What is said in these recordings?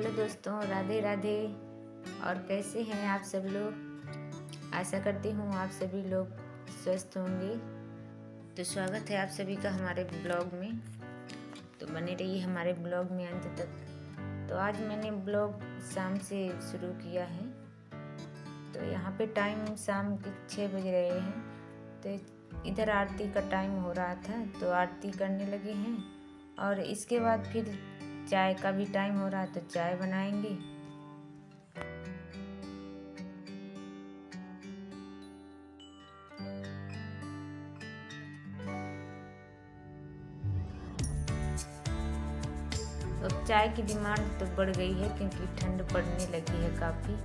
Hello दोस्तों, राधे राधे। और कैसे हैं आप सब लोग। आशा करती हूँ आप सभी लोग स्वस्थ होंगे। तो स्वागत है आप सभी का हमारे ब्लॉग में। तो बने रहिए हमारे ब्लॉग में अंत तक। तो आज मैंने ब्लॉग शाम से शुरू किया है। तो यहाँ पे टाइम शाम के 6 बज रहे हैं। तो इधर आरती का टाइम हो रहा था, तो आरती करने लगे हैं। और इसके बाद फिर चाय का भी टाइम हो रहा है, तो चाय बनाएंगे। तो चाय की डिमांड तो बढ़ गई है, क्योंकि ठंड पड़ने लगी है काफ़ी।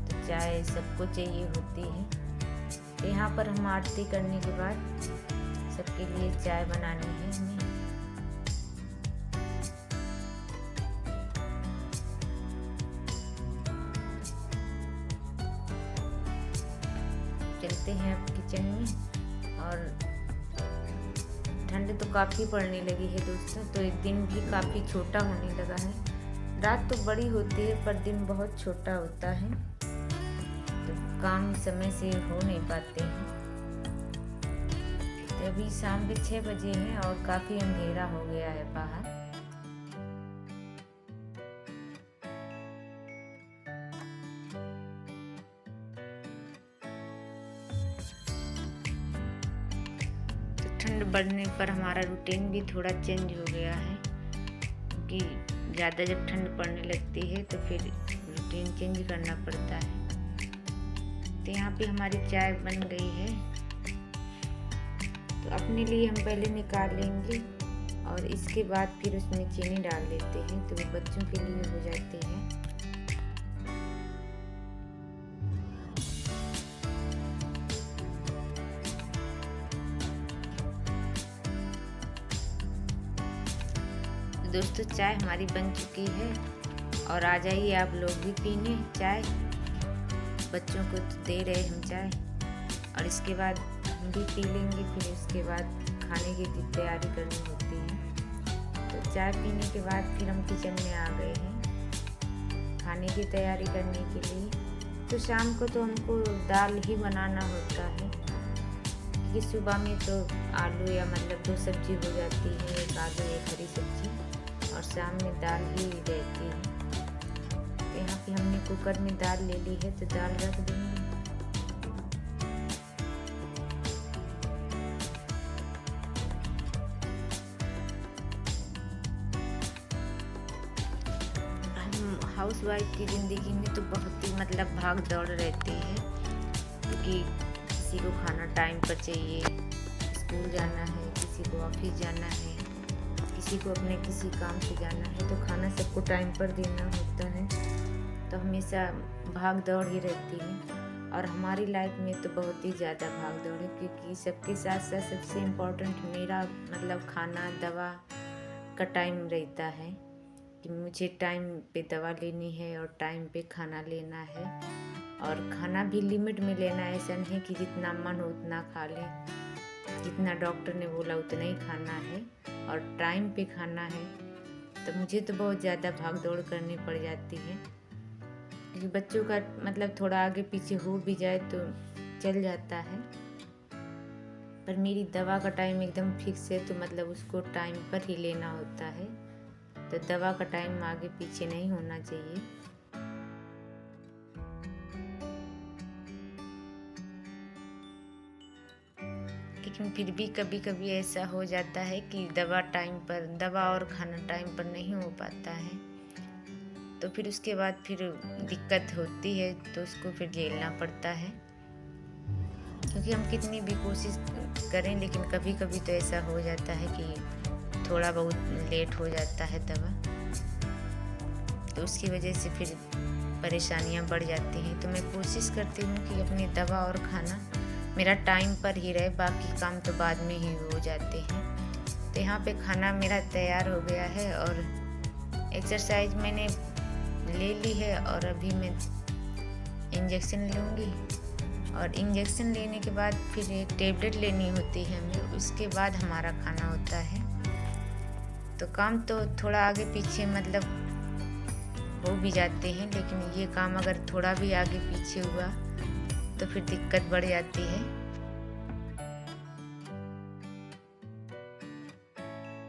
तो चाय सबको चाहिए होती है। तो यहाँ पर हम आरती करने के बाद सबके लिए चाय बनानी है हमें। चलते हैं अब किचन में। और ठंड तो काफ़ी पड़ने लगी है दोस्तों। तो एक दिन भी काफ़ी छोटा होने लगा है। रात तो बड़ी होती है पर दिन बहुत छोटा होता है। तो काम समय से हो नहीं पाते हैं। तो अभी शाम के 6 बजे हैं और काफ़ी अंधेरा हो गया है बाहर। ठंड बढ़ने पर हमारा रूटीन भी थोड़ा चेंज हो गया है, क्योंकि ज़्यादा जब ठंड पड़ने लगती है तो फिर रूटीन चेंज करना पड़ता है। तो यहाँ पे हमारी चाय बन गई है। तो अपने लिए हम पहले निकाल लेंगे और इसके बाद फिर उसमें चीनी डाल देते हैं, तो वो बच्चों के लिए हो जाती है। दोस्तों, चाय हमारी बन चुकी है और आ जाइए आप लोग भी पीने चाय। बच्चों को तो दे रहे हम चाय, और इसके बाद हम भी पी लेंगे। फिर उसके बाद खाने की तैयारी करनी होती है। तो चाय पीने के बाद फिर हम किचन में आ गए हैं खाने की तैयारी करने के लिए। तो शाम को तो हमको दाल ही बनाना होता है, क्योंकि सुबह में तो आलू या मतलब 2 सब्जी हो जाती है, एक आलू एक हरी सब्जी, और शाम में दाल ही रहती है। तो यहाँ पे हमने कुकर में दाल ले ली है, तो दाल रख देंगे। हम हाउस वाइफ की ज़िंदगी में तो बहुत ही मतलब भाग दौड़ रहती है, क्योंकि किसी को खाना टाइम पर चाहिए, स्कूल जाना है, किसी को ऑफिस जाना है, किसी को अपने किसी काम से जाना है। तो खाना सबको टाइम पर देना होता है। तो हमेशा भाग दौड़ ही रहती है। और हमारी लाइफ में तो बहुत ही ज़्यादा भाग दौड़ है, क्योंकि सबके साथ साथ सबसे इम्पोर्टेंट मेरा मतलब खाना दवा का टाइम रहता है, कि मुझे टाइम पे दवा लेनी है और टाइम पे खाना लेना है। और खाना भी लिमिट में लेना है। ऐसा नहीं कि जितना मन हो उतना खा लें, जितना डॉक्टर ने बोला उतना ही खाना है और टाइम पे खाना है। तो मुझे तो बहुत ज़्यादा भाग दौड़ करनी पड़ जाती है, क्योंकि बच्चों का मतलब थोड़ा आगे पीछे हो भी जाए तो चल जाता है। पर मेरी दवा का टाइम एकदम फिक्स है, तो मतलब उसको टाइम पर ही लेना होता है। तो दवा का टाइम आगे पीछे नहीं होना चाहिए। लेकिन फिर भी कभी कभी ऐसा हो जाता है कि दवा और खाना टाइम पर नहीं हो पाता है। तो फिर उसके बाद फिर दिक्कत होती है, तो उसको फिर झेलना पड़ता है। क्योंकि हम कितनी भी कोशिश करें, लेकिन कभी कभी तो ऐसा हो जाता है कि थोड़ा बहुत लेट हो जाता है दवा। तो उसकी वजह से फिर परेशानियां बढ़ जाती हैं। तो मैं कोशिश करती हूँ कि अपनी दवा और खाना मेरा टाइम पर ही रहे, बाकी काम तो बाद में ही हो जाते हैं। तो यहाँ पे खाना मेरा तैयार हो गया है और एक्सरसाइज मैंने ले ली है। और अभी मैं इंजेक्शन लूँगी, और इंजेक्शन लेने के बाद फिर एक टेबलेट लेनी होती है हमें, उसके बाद हमारा खाना होता है। तो काम तो थोड़ा आगे पीछे मतलब हो भी जाते हैं, लेकिन ये काम अगर थोड़ा भी आगे पीछे हुआ तो फिर दिक्कत बढ़ जाती है।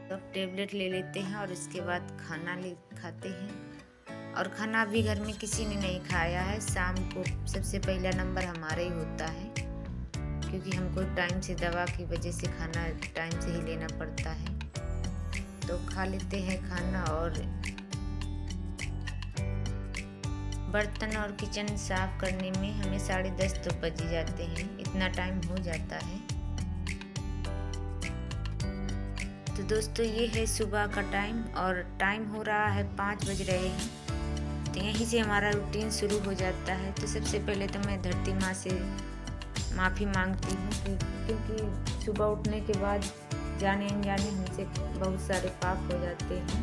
तो अब टेबलेट ले लेते हैं और इसके बाद खाना खाते हैं। और खाना अभी घर में किसी ने नहीं खाया है। शाम को सबसे पहला नंबर हमारा ही होता है, क्योंकि हमको टाइम से दवा की वजह से खाना टाइम से ही लेना पड़ता है। तो खा लेते हैं खाना। और बर्तन और किचन साफ करने में हमें 10:30 तो बज ही जाते हैं, इतना टाइम हो जाता है। तो दोस्तों ये है सुबह का टाइम और टाइम हो रहा है 5 बज रहे हैं। तो यहीं से हमारा रूटीन शुरू हो जाता है। तो सबसे पहले तो मैं धरती माँ से माफ़ी मांगती हूँ क्योंकि सुबह उठने के बाद जाने अनजाने हमसे बहुत सारे पाप हो जाते हैं।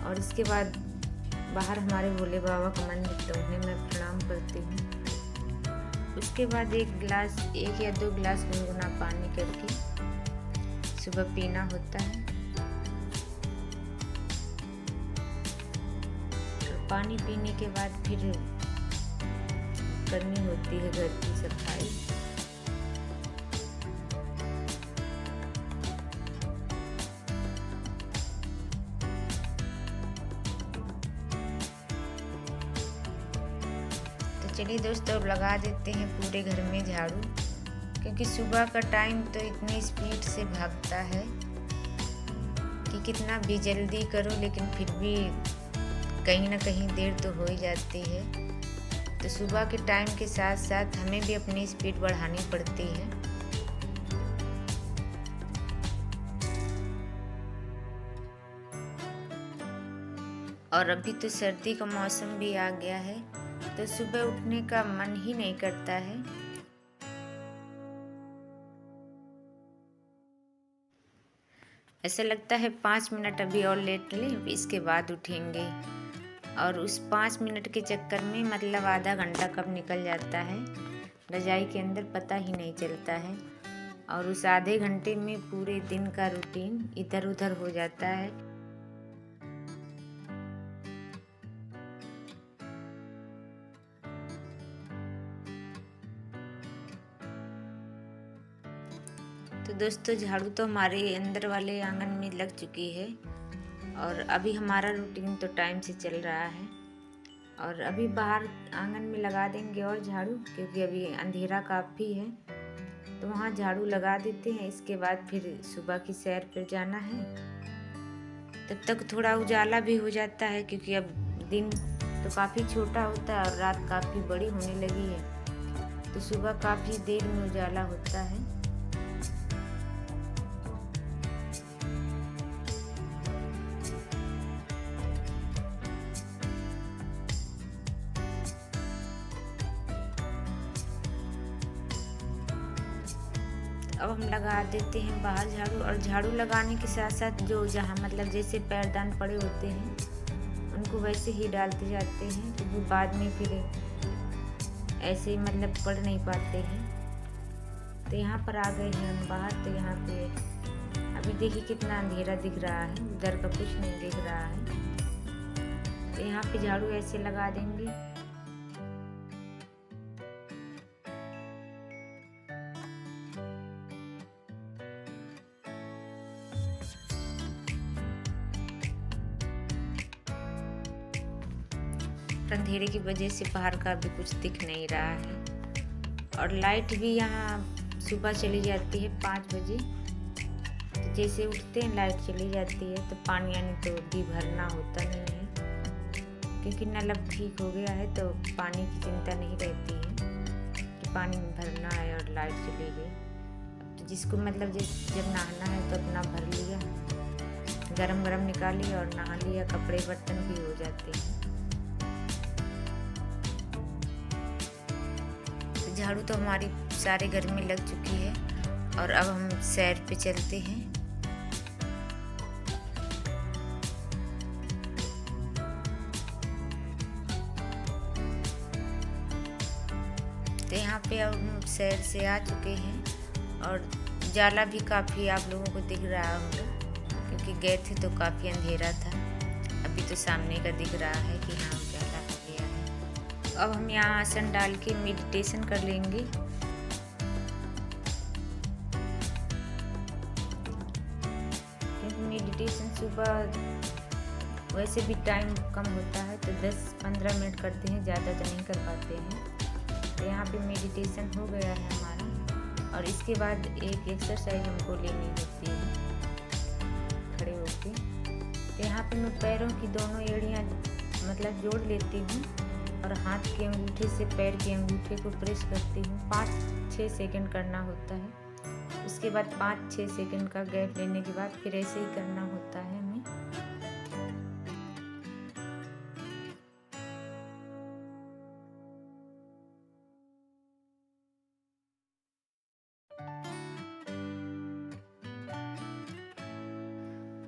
और इसके बाद बाहर हमारे भोले बाबा का मंदिर, तो उन्हें मैं प्रणाम करती हूँ। उसके बाद 1 या 2 गिलास गुनगुना पानी करके सुबह पीना होता है। और पानी पीने के बाद फिर करनी होती है घर की सफाई। चलिए दोस्तों अब लगा देते हैं पूरे घर में झाड़ू, क्योंकि सुबह का टाइम तो इतनी स्पीड से भागता है कि कितना भी जल्दी करो लेकिन फिर भी कहीं ना कहीं देर तो हो ही जाती है। तो सुबह के टाइम के साथ साथ हमें भी अपनी स्पीड बढ़ानी पड़ती है। और अभी तो सर्दी का मौसम भी आ गया है, तो सुबह उठने का मन ही नहीं करता है। ऐसा लगता है 5 मिनट अभी और लेट लें, इसके बाद उठेंगे। और उस 5 मिनट के चक्कर में मतलब आधा घंटा कब निकल जाता है रजाई के अंदर पता ही नहीं चलता है। और उस आधे घंटे में पूरे दिन का रूटीन इधर उधर हो जाता है। तो दोस्तों झाड़ू तो हमारे अंदर वाले आंगन में लग चुकी है और अभी हमारा रूटीन तो टाइम से चल रहा है। और अभी बाहर आंगन में लगा देंगे और झाड़ू, क्योंकि अभी अंधेरा काफ़ी है, तो वहाँ झाड़ू लगा देते हैं। इसके बाद फिर सुबह की सैर पर जाना है। तब तक थोड़ा उजाला भी हो जाता है, क्योंकि अब दिन तो काफ़ी छोटा होता है और रात काफ़ी बड़ी होने लगी है, तो सुबह काफ़ी देर में उजाला होता है। अब हम लगा देते हैं बाहर झाड़ू। और झाड़ू लगाने के साथ साथ जो जहाँ मतलब जैसे पैरदान पड़े होते हैं उनको वैसे ही डालते जाते हैं, क्योंकि बाद में फिर ऐसे मतलब पड़ नहीं पाते हैं। तो यहाँ पर आ गए हैं हम बाहर। तो यहाँ पे अभी देखिए कितना अंधेरा दिख रहा है, उधर का कुछ नहीं दिख रहा है। तो यहाँ पे झाड़ू ऐसे लगा देंगे। अंधेरे की वजह से बाहर का भी कुछ दिख नहीं रहा है। और लाइट भी यहाँ सुबह चली जाती है 5 बजे। तो जैसे उठते हैं लाइट चली जाती है, तो पानी यानी तो भी भरना होता नहीं है, क्योंकि नल अब ठीक हो गया है, तो पानी की चिंता नहीं रहती है कि पानी भरना है और लाइट चली गई। तो जिसको मतलब जब नहाना है तो अपना भर लिया, गरम गरम निकाल लिया और नहा लिया, कपड़े बर्तन भी हो जाते हैं। झाड़ू तो हमारी सारे घर में लग चुकी है और अब हम सैर पे चलते हैं। तो यहाँ पे अब हम सैर से आ चुके हैं और जाला भी काफ़ी आप लोगों को दिख रहा होगा, क्योंकि गए थे तो काफ़ी अंधेरा था। अब अभी तो सामने का दिख रहा है कि हाँ उजाला हो गया है। अब हम यहाँ आसन डाल के मेडिटेशन कर लेंगे। क्योंकि मेडिटेशन सुबह वैसे भी टाइम कम होता है तो 10-15 मिनट करते हैं, ज़्यादा तो नहीं कर पाते हैं। तो यहाँ पे मेडिटेशन हो गया है हमारा। और इसके बाद एक एक्सरसाइज हमको लेनी होती है खड़े होके। तो यहाँ पे मैं पैरों की दोनों एड़ियाँ मतलब जोड़ लेती हूँ और हाथ के अंगूठे से पैर के अंगूठे को प्रेस करती हूँ। 5-6 सेकंड करना होता है। उसके बाद 5-6 सेकंड का गैप लेने के बाद फिर ऐसे ही करना होता है हमें।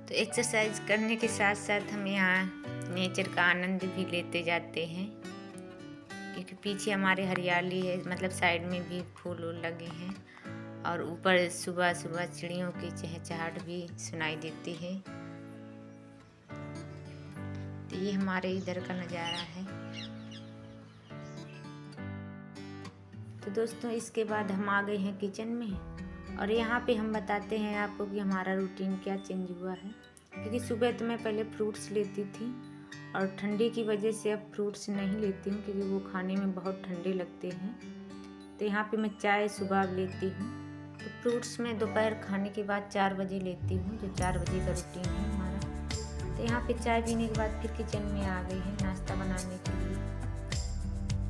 तो एक्सरसाइज करने के साथ साथ हम यहाँ नेचर का आनंद भी लेते जाते हैं, क्योंकि पीछे हमारे हरियाली है, मतलब साइड में भी फूल वूल लगे हैं और ऊपर सुबह सुबह चिड़ियों की चहचहाट भी सुनाई देती है। तो ये हमारे इधर का नज़ारा है। तो दोस्तों इसके बाद हम आ गए हैं किचन में और यहाँ पे हम बताते हैं आपको कि हमारा रूटीन क्या चेंज हुआ है। क्योंकि सुबह तो मैं पहले फ्रूट्स लेती थी और ठंडी की वजह से अब फ्रूट्स नहीं लेती हूँ, क्योंकि वो खाने में बहुत ठंडे लगते हैं। तो यहाँ पे मैं चाय सुबह लेती हूँ। तो फ्रूट्स में दोपहर खाने के बाद 4 बजे लेती हूँ, जो 4 बजे का रूटीन है हमारा। तो यहाँ पे चाय पीने के बाद फिर किचन में आ गई है नाश्ता बनाने के लिए।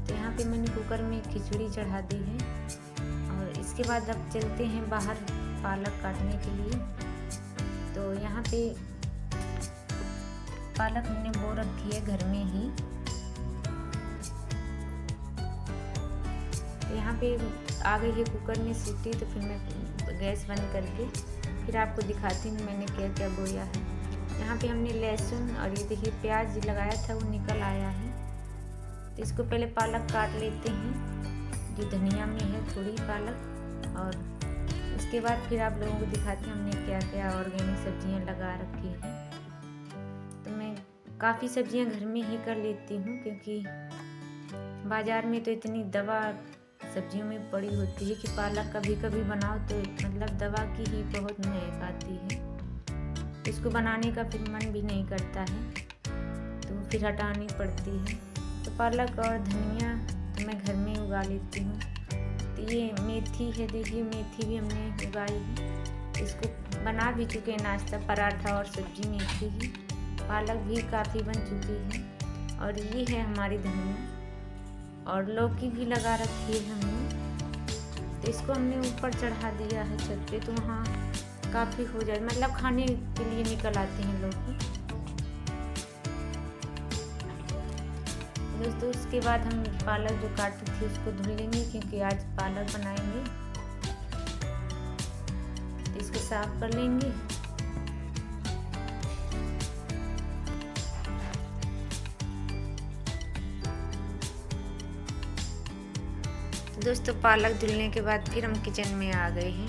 तो यहाँ पे मैंने कुकर में खिचड़ी चढ़ा दी है और इसके बाद अब चलते हैं बाहर पालक काटने के लिए। तो यहाँ पे पालक हमने बो रखी है घर में ही। तो यहाँ पे आ गई है कुकर में सीटी, तो फिर मैं गैस बंद करके फिर आपको दिखाती हूँ मैंने क्या क्या बोया है। यहाँ पे हमने लहसुन और ये देखिए प्याज लगाया था वो निकल आया है। तो इसको पहले पालक काट लेते हैं, जो धनिया में है थोड़ी पालक, और उसके बाद फिर आप लोगों को दिखाते हैं हमने क्या क्या ऑर्गेनिक सब्जियां लगा रखी हैं। तो मैं काफ़ी सब्जियां घर में ही कर लेती हूँ, क्योंकि बाज़ार में तो इतनी दवा सब्जियों में पड़ी होती है कि पालक कभी कभी बनाओ तो मतलब दवा की ही बहुत महक आती है। इसको बनाने का फिर मन भी नहीं करता है, तो फिर हटानी पड़ती है। तो पालक और धनिया तो मैं घर में उगा लेती हूँ। तो ये मेथी है, देखिए मेथी भी हमने उगाई है। इसको बना भी चुके हैं नाश्ता, पराठा और सब्जी मेथी की। पालक भी काफ़ी बन चुकी है। और ये है हमारी धनिया, और लौकी भी लगा रखी है हमने। तो इसको हमने ऊपर चढ़ा दिया है छत पे, तो वहाँ काफ़ी हो जाए, मतलब खाने के लिए निकल आते हैं लौकी। दोस्तों उसके बाद हम पालक जो काटी थी उसको धुल लेंगे, क्योंकि आज पालक बनाएंगे। तो इसको साफ कर लेंगे। तो दोस्तों पालक धुलने के बाद फिर हम किचन में आ गए हैं,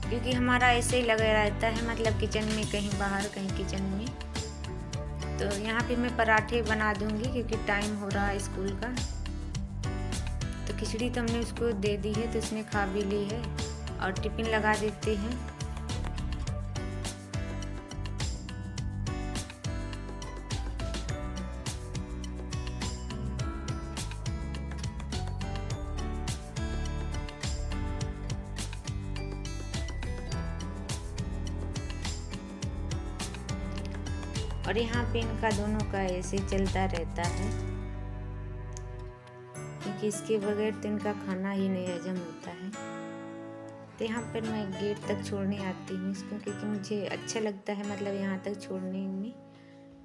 क्योंकि हमारा ऐसे ही लगा रहता है, मतलब किचन में कहीं बाहर कहीं किचन में। तो यहाँ पे मैं पराठे बना दूँगी, क्योंकि टाइम हो रहा है स्कूल का। तो खिचड़ी तो हमने उसको दे दी है, तो उसने खा भी ली है, और टिफ़िन लगा देते हैं। और यहाँ पे इनका दोनों का ऐसे चलता रहता है, क्योंकि इसके बगैर तो इनका खाना ही नहीं हजम होता है। तो यहाँ पर मैं गेट तक छोड़ने आती हूँ इसको, क्योंकि मुझे अच्छा लगता है, मतलब यहाँ तक छोड़ने में,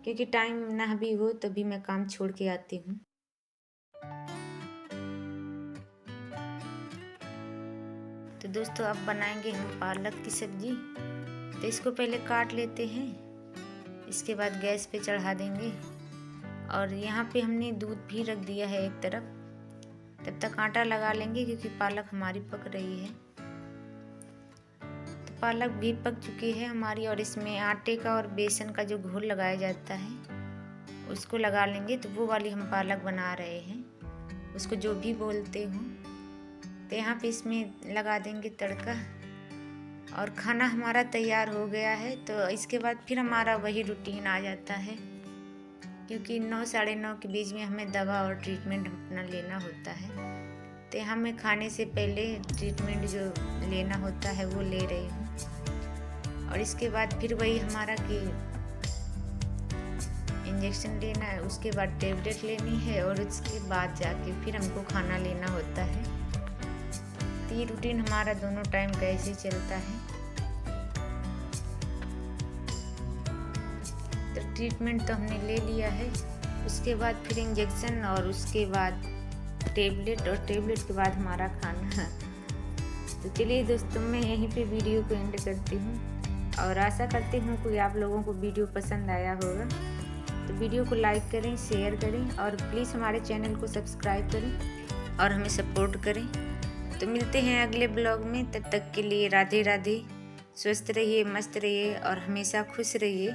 क्योंकि टाइम ना भी हो तभी मैं काम छोड़ के आती हूँ। तो दोस्तों अब बनाएंगे हम पालक की सब्जी। तो इसको पहले काट लेते हैं, इसके बाद गैस पे चढ़ा देंगे। और यहाँ पे हमने दूध भी रख दिया है एक तरफ, तब तक आटा लगा लेंगे, क्योंकि पालक हमारी पक रही है। तो पालक भी पक चुकी है हमारी, और इसमें आटे का और बेसन का जो घोल लगाया जाता है उसको लगा लेंगे। तो वो वाली हम पालक बना रहे हैं, उसको जो भी बोलते हो। तो यहाँ पे इसमें लगा देंगे तड़का और खाना हमारा तैयार हो गया है। तो इसके बाद फिर हमारा वही रूटीन आ जाता है, क्योंकि 9 साढ़े 9 के बीच में हमें दवा और ट्रीटमेंट अपना लेना होता है। तो हमें खाने से पहले ट्रीटमेंट जो लेना होता है वो ले रही हूँ। और इसके बाद फिर वही हमारा कि इंजेक्शन लेना है, उसके बाद टेबलेट लेनी है और उसके बाद जाके फिर हमको खाना लेना होता है। तो ये रूटीन हमारा दोनों टाइम कैसे चलता है। तो ट्रीटमेंट तो हमने ले लिया है, उसके बाद फिर इंजेक्शन और उसके बाद टेबलेट और टेबलेट के बाद हमारा खाना। तो चलिए दोस्तों, मैं यहीं पे वीडियो को एंड करती हूँ और आशा करती हूँ कि आप लोगों को वीडियो पसंद आया होगा। तो वीडियो को लाइक करें, शेयर करें और प्लीज़ हमारे चैनल को सब्सक्राइब करें और हमें सपोर्ट करें। तो मिलते हैं अगले ब्लॉग में, तब तक के लिए राधे राधे। स्वस्थ रहिए, मस्त रहिए और हमेशा खुश रहिए।